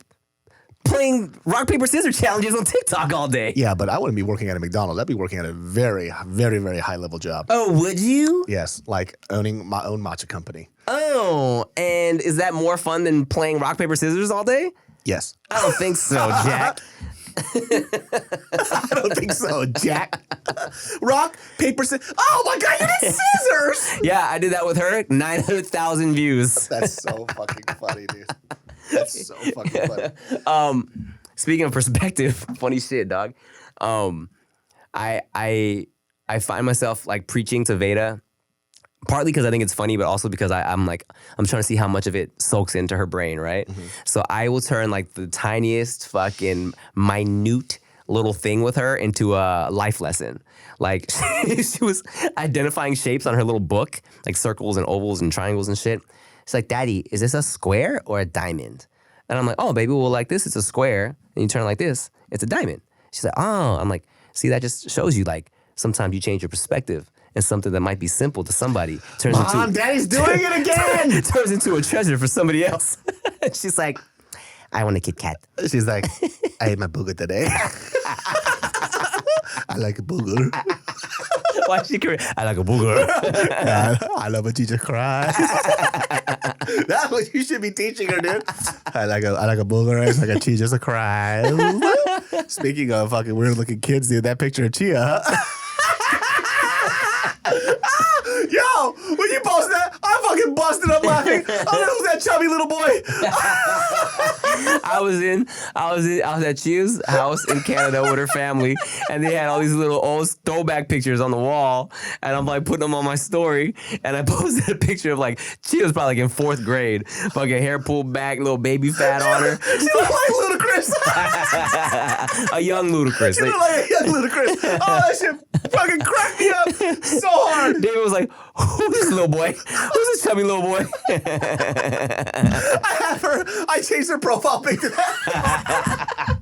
playing rock, paper, scissors challenges on TikTok all day? Yeah, but I wouldn't be working at a McDonald's. I'd be working at a very, very, very high level job. Oh, would you? Yes, like owning my own matcha company. Oh, and is that more fun than playing rock, paper, scissors all day? Yes. I don't think so, Jack. I don't think so, Jack. Rock, paper, scissors. Oh my God, you did scissors! Yeah, I did that with her. 900,000 views. That's so fucking funny, dude. That's so fucking funny. Speaking of perspective, funny shit, dog. I find myself like preaching to Veda, partly because I think it's funny, but also because I'm trying to see how much of it soaks into her brain, right? Mm-hmm. So I will turn like the tiniest fucking minute little thing with her into a life lesson. Like she was identifying shapes on her little book, like circles and ovals and triangles and shit. She's like, Daddy, is this a square or a diamond? And I'm like, oh, baby, well, like this, it's a square. And you turn it like this, it's a diamond. She's like, oh. I'm like, see, that just shows you like sometimes you change your perspective. And something that might be simple to somebody turns Mom, Daddy's doing it again! turns into a treasure for somebody else. She's like, I want a Kit Kat. She's like, I ate my booger today. I like a booger. Why is she crying? I like a booger. I love a teacher cry. That's what you should be teaching her, dude. I like a booger. It's like a teacher's a cry. Speaking of fucking weird looking kids, dude, that picture of Chia. Yo, when you post that, I fucking busted up laughing. I don't know who's that chubby little boy. I was at Chia's house in Canada with her family, and they had all these little old throwback pictures on the wall, and I'm like putting them on my story, and I posted a picture of like Chia was probably like in 4th grade, fucking hair pulled back, little baby fat on her. She looked like Ludacris. A young Ludacris. She looked like a young Ludacris. Oh, that shit fucking cracked me up so hard. David was like, who's this little boy? Who's this chubby little boy? I changed her profile pic to that.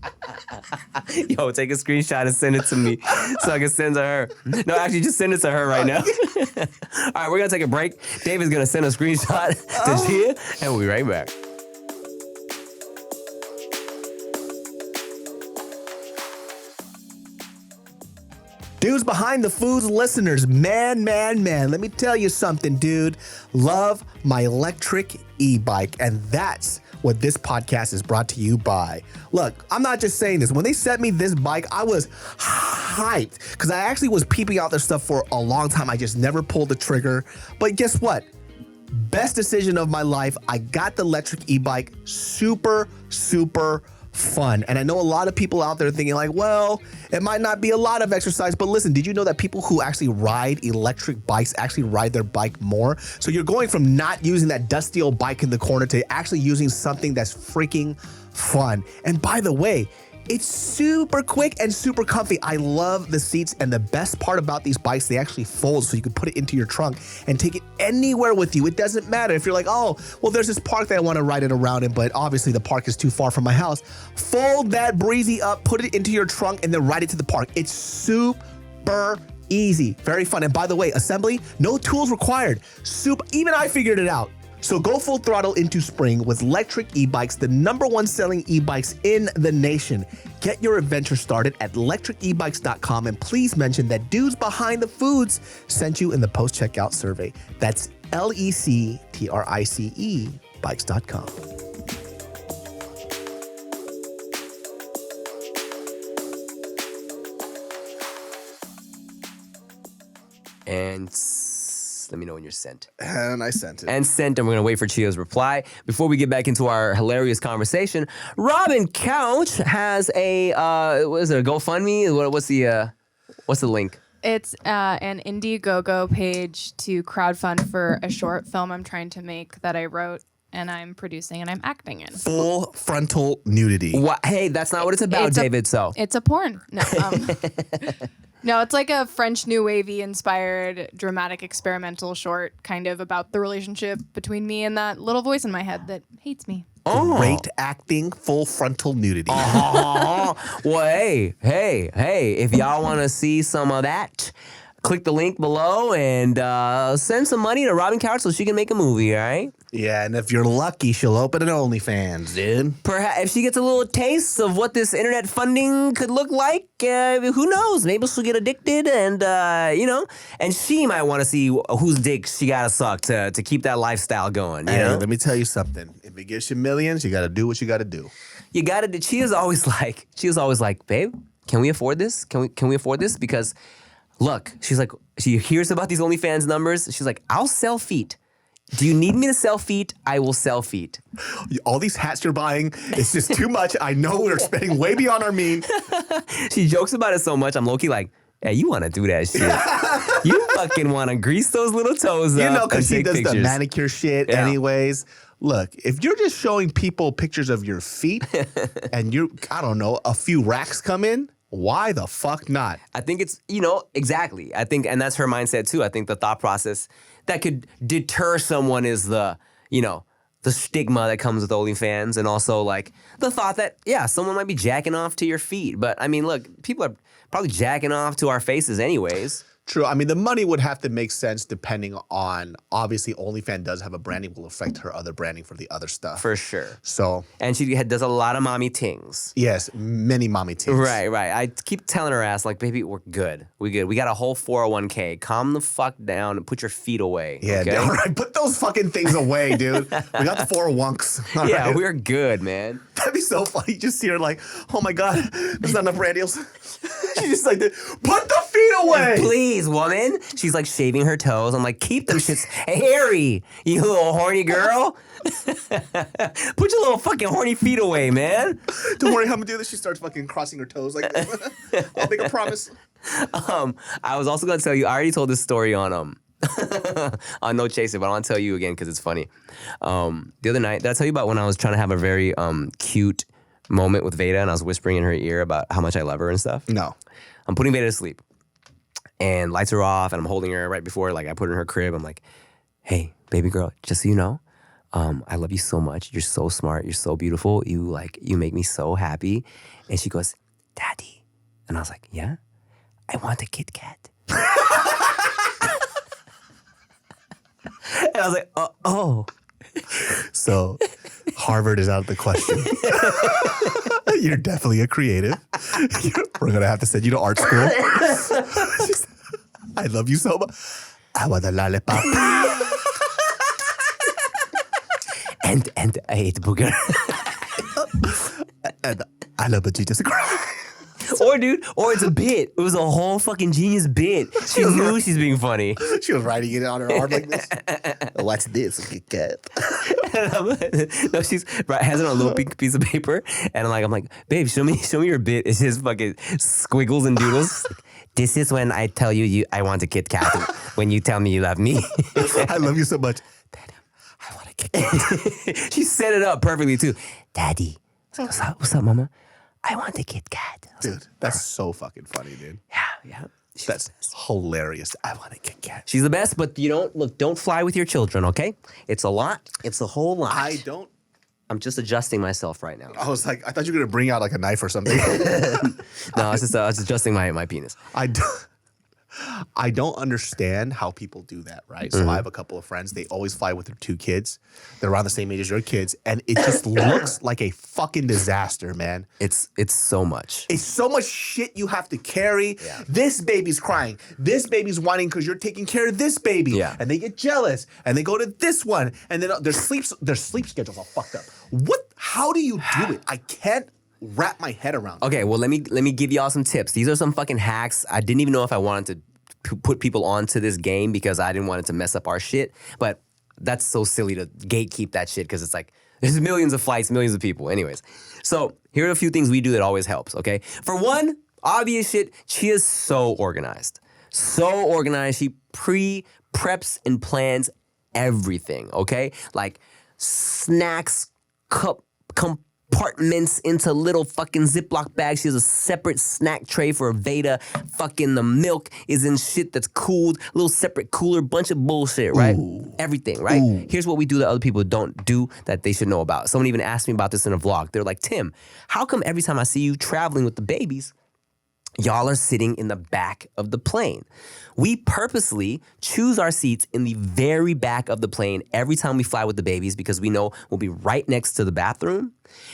Yo, take a screenshot and send it to me so I can send it to her. No, actually, just send it to her right now. All right, we're going to take a break. David's going to send a screenshot to Chia, and we'll be right back. Dudes behind the foods listeners, man, let me tell you something, dude. Love my electric e-bike, and that's what this podcast is brought to you by. Look, I'm not just saying this. When they sent me this bike, I was hyped because I actually was peeping out this stuff for a long time. I just never pulled the trigger. But guess what? Best decision of my life. I got the electric e-bike. Super fun. And I know a lot of people out there thinking like, well, it might not be a lot of exercise, but listen, did you know that people who actually ride electric bikes actually ride their bike more? So you're going from not using that dusty old bike in the corner to actually using something that's freaking fun. And by the way, it's super quick and super comfy. I love the seats, and the best part about these bikes, they actually fold so you can put it into your trunk and take it anywhere with you. It doesn't matter if you're like, oh, well, there's this park that I want to ride it around in, but obviously the park is too far from my house. Fold that breezy up, put it into your trunk, and then ride it to the park. It's super easy, very fun. And by the way, assembly, no tools required. Even I figured it out. So go full throttle into spring with electric e-bikes, the #1 selling e-bikes in the nation. Get your adventure started at electricebikes.com and please mention that dudes behind the foods sent you in the post-checkout survey. That's LECTRICE bikes.com. And let me know when you're sent. And I sent it. And sent, and we're gonna wait for Chio's reply. Before we get back into our hilarious conversation, Robyn Couch has a what is it, a GoFundMe? What's the link? It's an Indiegogo page to crowdfund for a short film I'm trying to make that I wrote and I'm producing and I'm acting in. Full frontal nudity. What? Hey, that's not what it's about, David. It's a porn. No, no, it's like a French New Wavy inspired dramatic experimental short, kind of about the relationship between me and that little voice in my head that hates me. Great acting, full frontal nudity. Well, hey, if y'all want to see some of that, click the link below and send some money to Robyn Couch so she can make a movie, all right? Yeah, and if you're lucky, she'll open an OnlyFans, dude. Perhaps if she gets a little taste of what this internet funding could look like, who knows? Maybe she'll get addicted and, and she might want to see whose dick she got to suck to keep that lifestyle going, you know? Let me tell you something. If it gets you millions, you got to do what you got to do. You got to, she was always like, babe, can we afford this? Can we afford this? Because look, she's like, she hears about these OnlyFans numbers. She's like, I'll sell feet. Do you need me to sell feet? I will sell feet. All these hats you're buying, it's just too much. I know we're spending way beyond our mean. She jokes about it so much. I'm low-key like, hey, you want to do that shit. You fucking want to grease those little toes up. You know, because and she take does the pictures. manicure shit Yeah. anyways. Look, if you're just showing people pictures of your feet and I don't know, a few racks come in, why the fuck not? I think it's, exactly. I think, and that's her mindset too. I think the thought process that could deter someone is the stigma that comes with OnlyFans, and also like the thought that, yeah, someone might be jacking off to your feet. But I mean, look, people are probably jacking off to our faces anyways. True. I mean, the money would have to make sense depending on, obviously, OnlyFans does have a branding will affect her other branding for the other stuff. For sure. So. And she does a lot of mommy tings. Yes, many mommy tings. Right. I keep telling her ass, like, baby, we're good. We good. We got a whole 401k. Calm the fuck down and put your feet away. Yeah, okay? all right. Put those fucking things away, dude. We got the 401ks. All Yeah, right? we're good, man. That'd be so funny. You just see her like, oh my God, there's not enough brand deals. She's just like, put the feet away. Please, woman. She's like shaving her toes. I'm like, keep them shits hairy, you little horny girl. Put your little fucking horny feet away, man. Don't worry, I'm gonna do this. She starts fucking crossing her toes like this. I'll make a promise. I was also gonna tell you, I already told this story on on No Chaser, but I want to tell you again because it's funny. The other night, did I tell you about when I was trying to have a very cute moment with Veda and I was whispering in her ear about how much I love her and stuff? No. I'm putting Veda to sleep. And lights are off, and I'm holding her right before, like, I put her in her crib. I'm like, hey, baby girl, just so you know, I love you so much. You're so smart. You're so beautiful. You make me so happy. And she goes, Daddy. And I was like, yeah? I want a Kit Kat. And I was like, oh. So Harvard is out of the question. You're definitely a creative. We're going to have to send you to art school. I love you so much. I want a lollipop. And I ate booger. And I love a Jesus Christ. Or it's a bit. It was a whole fucking genius bit. She knew she's being funny. She was writing it on her arm like this. What's this? Kit Kat. No, she's right, has it on a little piece of paper, and I'm like, babe, show me your bit. It's just fucking squiggles and doodles. This is when I tell you I want a Kit Kat. When you tell me you love me. I love you so much. Daddy, I want a Kit Kat. She set it up perfectly too. Daddy, what's up, mama? I want a Kit Kat. Dude, that's so fucking funny, dude. Yeah. That's hilarious. I want a Kit Kat. She's the best, but don't fly with your children, okay? It's a lot. It's a whole lot. I'm just adjusting myself right now. I was like, I thought you were going to bring out like a knife or something. No, I was just adjusting my penis. I don't understand how people do that, right? So I have a couple of friends. They always fly with their 2 kids. They're around the same age as your kids. And it just looks like a fucking disaster, man. It's so much. It's so much shit you have to carry. Yeah. This baby's crying. This baby's whining because you're taking care of this baby. Yeah. And they get jealous. And they go to this one. And then their sleep schedules all fucked up. How do you do it? I can't wrap my head around it. Okay, well, let me give y'all some tips. These are some fucking hacks. I didn't even know if I wanted to put people onto this game because I didn't want it to mess up our shit. But that's so silly to gatekeep that shit because it's like there's millions of flights, millions of people. Anyways, so here are a few things we do that always helps, okay? For one, obvious shit, Chia's so organized. So organized. She preps and plans everything, okay? Like snacks, compartments into little fucking Ziploc bags. She has a separate snack tray for Veda. Fucking the milk is in shit that's cooled. Little separate cooler, bunch of bullshit, right? Everything, right? Here's what we do that other people don't do that they should know about. Someone even asked me about this in a vlog. They're like, Tim, how come every time I see you traveling with the babies, y'all are sitting in the back of the plane? We purposely choose our seats in the very back of the plane every time we fly with the babies because we know we'll be right next to the bathroom.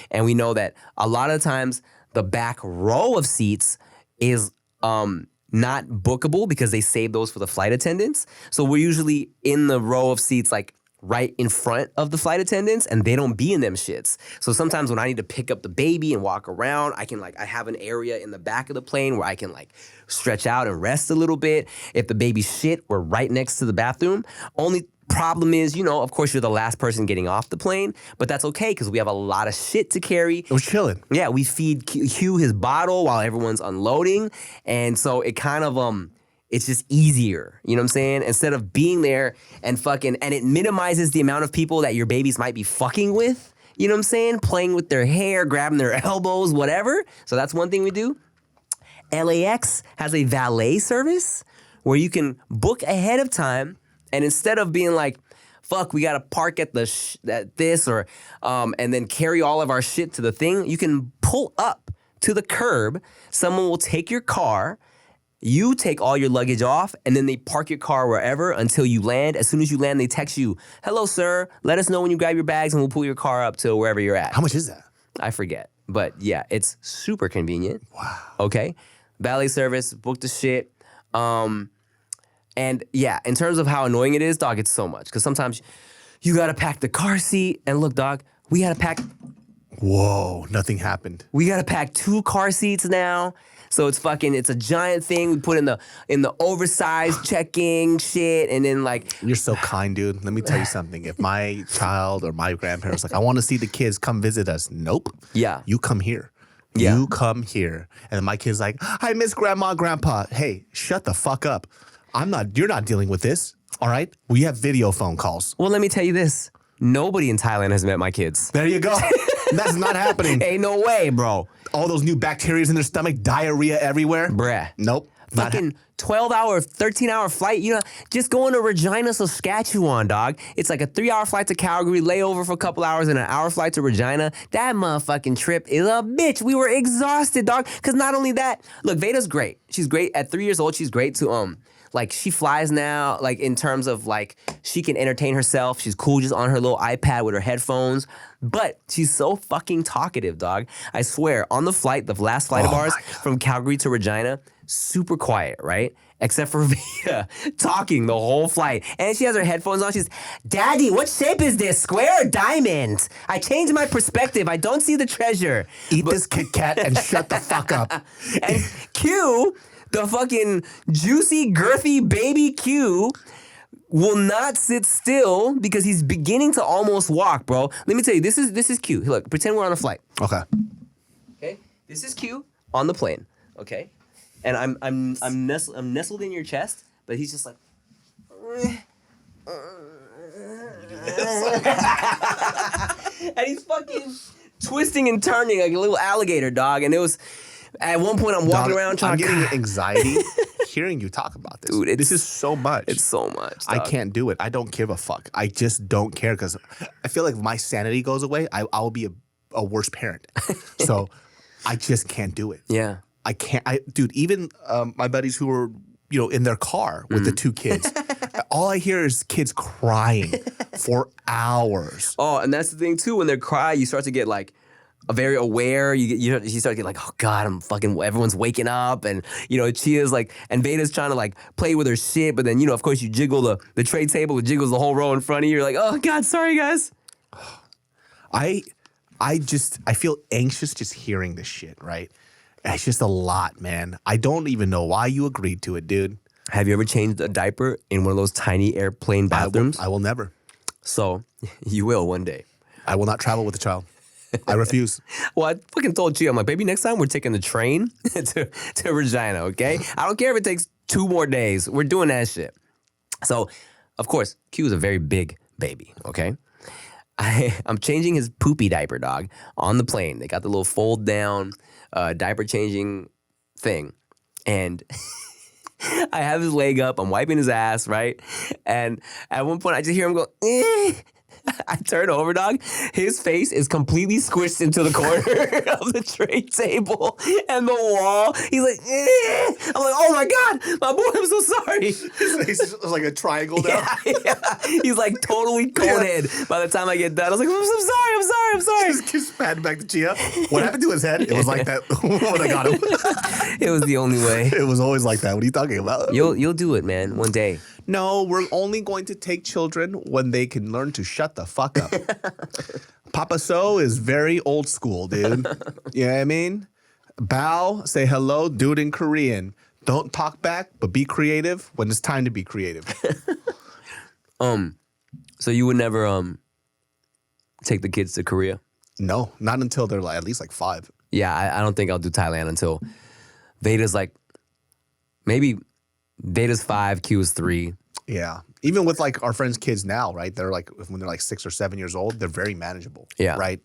And we know that a lot of times the back row of seats is not bookable because they save those for the flight attendants. So we're usually in the row of seats like right in front of the flight attendants and they don't be in them shits. So sometimes when I need to pick up the baby and walk around, I have an area in the back of the plane where I can like stretch out and rest a little bit. If the baby's shit, we're right next to the bathroom. Only problem is, of course you're the last person getting off the plane, but that's okay because we have a lot of shit to carry. We're chilling. Yeah, we feed Q his bottle while everyone's unloading. And so it kind of, it's just easier, you know what I'm saying? Instead of being there and it minimizes the amount of people that your babies might be fucking with, you know what I'm saying? Playing with their hair, grabbing their elbows, whatever. So that's one thing we do. LAX has a valet service where you can book ahead of time and instead of being like, fuck, we gotta park at this or, and then carry all of our shit to the thing, you can pull up to the curb, someone will take your car, you take all your luggage off, and then they park your car wherever until you land. As soon as you land, they text you, hello, sir, let us know when you grab your bags and we'll pull your car up to wherever you're at. How much is that? I forget. But yeah, it's super convenient. Wow. Okay? Valet service, book the shit. And yeah, in terms of how annoying it is, dog, it's so much. Because sometimes you gotta pack the car seat. And look, dog, we gotta pack... Whoa, nothing happened. We gotta pack 2 car seats now. So it's a giant thing. We put in the oversized checking shit, and then like You're so kind, dude. Let me tell you something. If my child or my grandparents like, I want to see the kids, come visit us. Nope. Yeah. You come here. Yeah. You come here. And then my kid's like, I miss grandma, grandpa. Hey, shut the fuck up. You're not dealing with this. All right? We have video phone calls. well, let me tell you this. Nobody in Thailand has met my kids. There you go. That's not happening. Ain't no way, bro. All those new bacteria in their stomach, diarrhea everywhere. Bruh. Nope. Not Fucking 12-hour, 13-hour flight. Just going to Regina, Saskatchewan, dog. It's like a 3-hour flight to Calgary, layover for a couple hours, and an hour flight to Regina. That motherfucking trip is a bitch. We were exhausted, dog. Because not only that, look, Veda's great. She's great. At 3 years old, she's great to, like, she flies now, like, in terms of, like, she can entertain herself. She's cool just on her little iPad with her headphones. But she's so fucking talkative, dog. I swear, on the flight, the last flight of ours from Calgary to Regina, super quiet, right? Except for Veda talking the whole flight. And she has her headphones on. She's, Daddy, what shape is this? Square or diamond? I changed my perspective. I don't see the treasure. Eat this Kit Kat and shut the fuck up. And Q, the fucking juicy, girthy baby Q, will not sit still because he's beginning to almost walk, bro. Let me tell you, this is Q. Look, pretend we're on a flight. Okay. Okay, this is Q on the plane. Okay, and I'm nestled in your chest, but he's just like, and he's fucking twisting and turning like a little alligator, dog. And it was at one point I'm walking around trying. I'm getting anxiety hearing you talk about this. Dude, this is so much. It's so much. I dog. can't do it. I don't give a fuck. I just don't care because I feel like if my sanity goes away, I'll be a worse parent. So I just can't do it. Yeah. I can't. Dude, even my buddies who are in their car with the two kids. All I hear is kids crying for hours. Oh, and that's the thing too. When they're crying, you start to get like very aware. You start to get like, oh God, everyone's waking up, and Chia's like, and Veda's trying to like play with her shit, but then of course you jiggle the tray table, it jiggles the whole row in front of you. You're like, oh God, sorry guys. I feel anxious just hearing this shit, right? It's just a lot, man. I don't even know why you agreed to it, dude. Have you ever changed a diaper in one of those tiny airplane bathrooms? I will never. So, you will one day. I will not travel with a child. I refuse. Well, I fucking told Chia, I'm like, baby, next time we're taking the train to Regina, okay? I don't care if it takes 2 more days. We're doing that shit. So, of course, Q is a very big baby, okay? I'm changing his poopy diaper, dog, on the plane. They got the little fold down diaper changing thing. And I have his leg up. I'm wiping his ass, right? And at one point, I just hear him go, eh. I turn over, dog. His face is completely squished into the corner of the tray table and the wall. He's like, eh. I'm like, oh my God, my boy, I'm so sorry. His face is like a triangle now. Yeah. He's like totally conehead by the time I get done. I was like, I'm sorry. Just patting back to Chia. What happened to his head? It was like that when I got him. It was the only way. It was always like that. What are you talking about? You'll do it, man, one day. No, we're only going to take children when they can learn to shut the fuck up. Papa So is very old school, dude. You know what I mean? Bow, say hello, do it in Korean. Don't talk back, but be creative when it's time to be creative. So you would never take the kids to Korea? No, not until they're at least 5. Yeah, I don't think I'll do Thailand until Veda's maybe Veda's 5, Q is 3. Yeah. Even with our friends' kids now, right? They're when they're 6 or 7 years old, they're very manageable. Yeah. Right?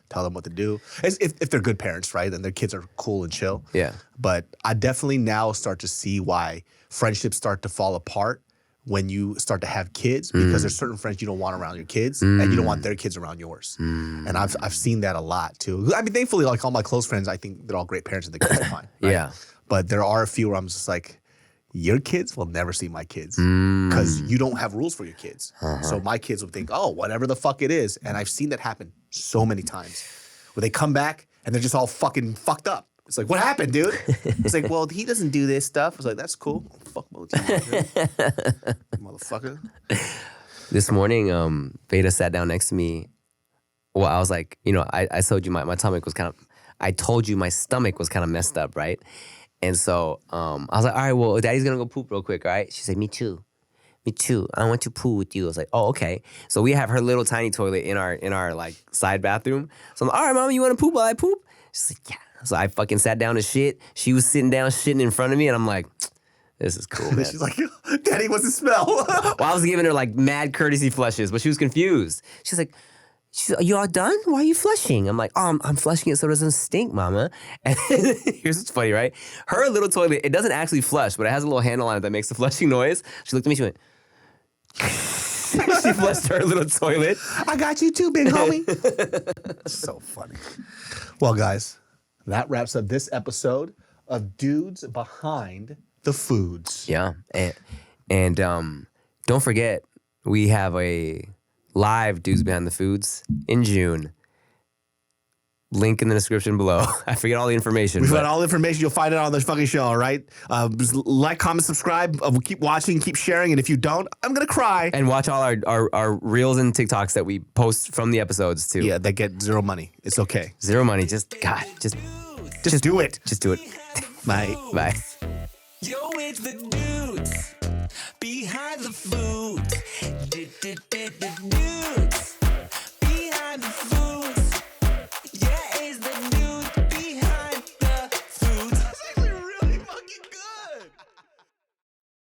Tell them what to do. If they're good parents, right? And their kids are cool and chill. Yeah. But I definitely now start to see why friendships start to fall apart when you start to have kids, because there's certain friends you don't want around your kids and you don't want their kids around yours. And I've seen that a lot too. I mean, thankfully, all my close friends, I think they're all great parents and the kids are fine. Right? Yeah. But there are a few where I'm just like, your kids will never see my kids because you don't have rules for your kids. So my kids will think, oh, whatever the fuck it is. And I've seen that happen so many times where they come back and they're just all fucking fucked up. It's like, what happened, dude? It's like, well, he doesn't do this stuff. I was like, that's cool. Fuck both of you, motherfucker. This morning, Veda sat down next to me. Well, I was like, I told you my stomach was I told you my stomach was kind of messed up, right? And so I was like, all right, well, Daddy's going to go poop real quick, all right? She said, me too. I want to poo with you. I was like, oh, okay. So we have her little tiny toilet in our side bathroom. So I'm like, all right, Mama, you want to poop while I poop? She's like, yeah. So I fucking sat down to shit. She was sitting down shitting in front of me, and I'm like, this is cool, man. She's like, Daddy, what's the smell? Well, I was giving her mad courtesy flushes, but she was confused. She's like, are you all done? Why are you flushing? I'm like, oh, I'm flushing it so it doesn't stink, Mama. And here's what's funny, right? Her little toilet, it doesn't actually flush, but it has a little handle on it that makes the flushing noise. She looked at me, she went, she flushed her little toilet. I got you too, big homie. So funny. Well, guys, that wraps up this episode of Dudes Behind the Foods. Yeah. And don't forget, we have a live Dudes Behind the Foods in June. Link in the description below. I forget all the information. We've got all the information. You'll find it on this fucking show, all right? Just like, comment, subscribe. Keep watching, keep sharing. And if you don't, I'm going to cry. And watch all our reels and TikToks that we post from the episodes, too. Yeah, they get zero money. It's okay. Zero money. Just do it. Just do it. Just do it. Bye. Bye. Yo, it's the dude.